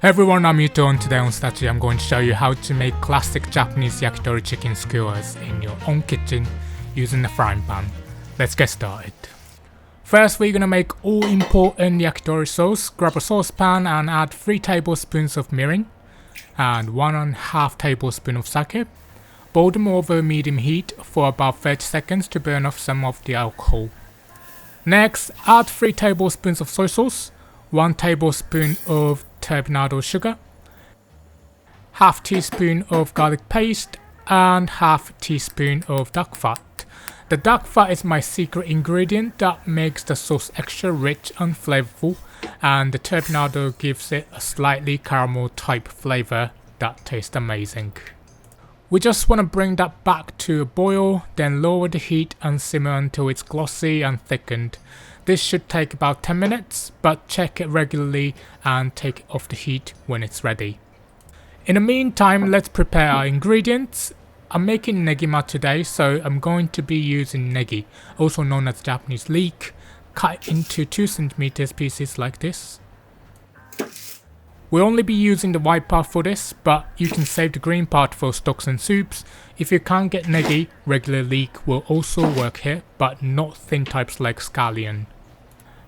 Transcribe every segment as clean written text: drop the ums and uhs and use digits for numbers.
Hey everyone, I'm Yuto, and today on Strategy I'm going to show you how to make classic Japanese yakitori chicken skewers in your own kitchen using a frying pan. Let's get started. First, we're going to make all important yakitori sauce. Grab a saucepan and add 3 tablespoons of mirin and 1.5 tablespoons of sake. Boil them over medium heat for about 30 seconds to burn off some of the alcohol. Next, add 3 tablespoons of soy sauce, 1 tablespoon of turbinado sugar, half teaspoon of garlic paste, and half teaspoon of duck fat. The duck fat is my secret ingredient that makes the sauce extra rich and flavorful, and the turbinado gives it a slightly caramel type flavor that tastes amazing. We just want to bring that back to a boil, then lower the heat and simmer until it's glossy and thickened. This should take about 10 minutes, but check it regularly and take it off the heat when it's ready. In the meantime, let's prepare our ingredients. I'm making negima today, so I'm going to be using negi, also known as Japanese leek, cut into 2 cm pieces like this. We'll only be using the white part for this, but you can save the green part for stocks and soups. If you can't get negi, regular leek will also work here, but not thin types like scallion.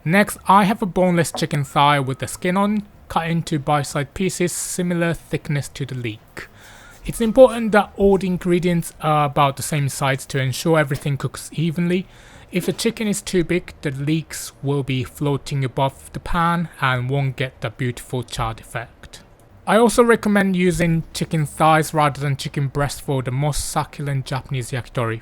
Next, I have a boneless chicken thigh with the skin on, cut into bite-sized pieces similar thickness to the leek. It's important that all the ingredients are about the same size to ensure everything cooks evenly. If the chicken is too big, the leeks will be floating above the pan and won't get the beautiful charred effect. I also recommend using chicken thighs rather than chicken breast for the most succulent Japanese yakitori.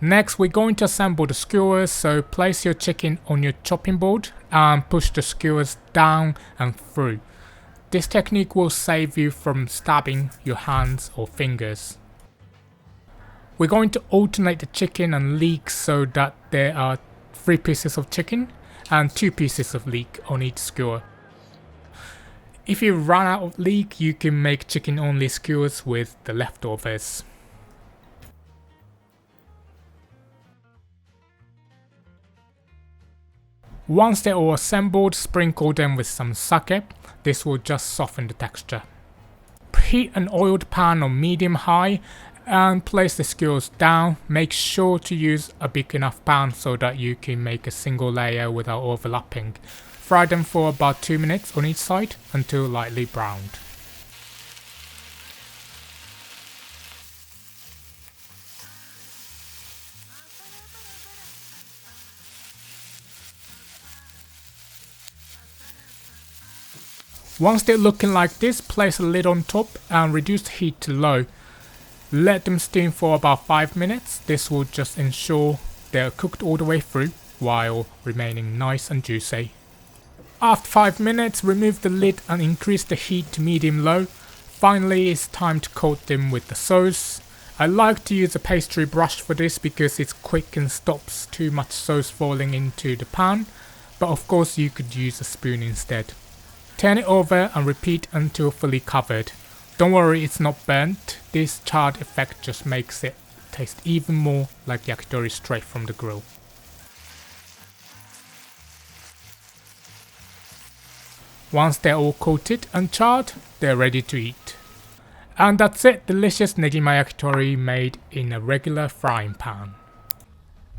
Next, we're going to assemble the skewers, so place your chicken on your chopping board and push the skewers down and through. This technique will save you from stabbing your hands or fingers. We're going to alternate the chicken and leeks so that there are 3 pieces of chicken and 2 pieces of leek on each skewer. If you run out of leek, you can make chicken only skewers with the leftovers. Once they're all assembled, sprinkle them with some sake. This will just soften the texture. Preheat an oiled pan on medium-high and place the skewers down. Make sure to use a big enough pan so that you can make a single layer without overlapping. Fry them for about 2 minutes on each side until lightly browned. Once they're looking like this, place a lid on top and reduce the heat to low. Let them steam for about 5 minutes. This will just ensure they're cooked all the way through while remaining nice and juicy. After 5 minutes, remove the lid and increase the heat to medium-low. Finally, it's time to coat them with the sauce. I like to use a pastry brush for this because it's quick and stops too much sauce falling into the pan, but of course you could use a spoon instead. Turn it over and repeat until fully covered. Don't worry, it's not burnt. This charred effect just makes it taste even more like yakitori straight from the grill. Once they're all coated and charred, they're ready to eat. And that's it, delicious Negima Yakitori made in a regular frying pan.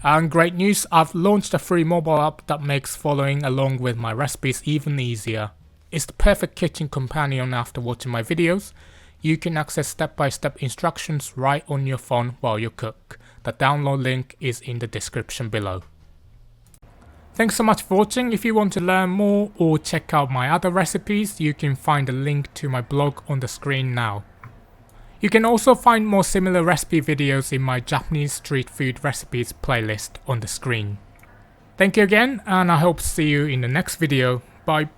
And great news, I've launched a free mobile app that makes following along with my recipes even easier. It's the perfect kitchen companion after watching my videos. You can access step-by-step instructions right on your phone while you cook. The download link is in the description below. Thanks so much for watching. If you want to learn more or check out my other recipes, you can find a link to my blog on the screen now. You can also find more similar recipe videos in my Japanese street food recipes playlist on the screen. Thank you again, and I hope to see you in the next video. Bye.